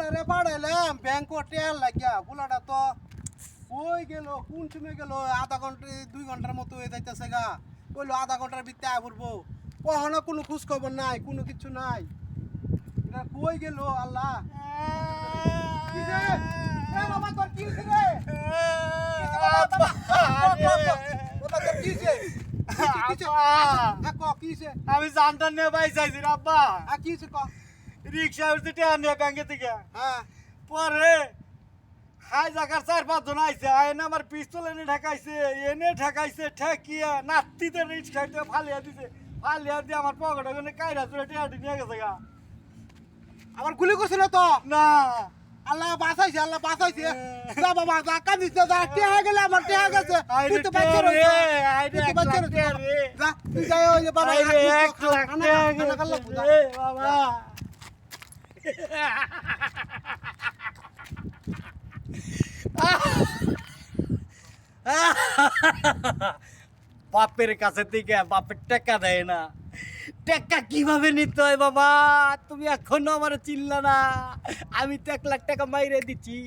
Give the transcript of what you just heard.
পোলাডারে পাঠাইলাম bank টেয়ার লাগিয়া পোলাডা তো কই গেল কোন সময় গেল আধা ঘন্টা 2 ঘন্টার মতো হয়ে যাইতেছে গা কইলো আধা ঘন্টার ভিতরে আয় পড়বো কখনো কোনো খোঁজ খবর নাই কোনো কিছু নাই এটা কই গেল আল্লাহ কি রে এ বাবা তোর কি হইছে রে বাবা তোর কি হইছে আমি জানটা নিয়ে ভাই চাইছি আব্বা কি হইছে ক রিক্সা উঠতে টেয়া নিয়ে ব্যাংকে থেকে হ্যাঁ পরে হাই জায়গার 4-5 জন আইছে আইনে আমার পিস্তল এনে ঠেকাইছে এনে ঠেকাইছে ঠেকিয়ে নাতিতে রিক্সাইতে ফালিয়া দিছে ফালিয়া দিয়ে আমার পকেট ওখানে কাইরা চলে টেয়াটি নিয়ে গেছে গা আমার গুলি করছিল তো না আল্লাহ বাঁচাইছে যা বাবা যা কাঁদিস যা টেহা গেলে আমার টেহা গেছে তুই তো বাচ্চা রে তুই তো বাচ্চা রে যা তুই যাই ওই যে বাবা 1 লাখ টাকা রে বাবা বাপের কাছে থেকে বাপের টাকা দেয় না টাকা কিভাবে নিতে হয় বাবা তুমি এখনো আমার চিল্লা না আমি তো 1 লাখ টাকা মাইরে দিচ্ছি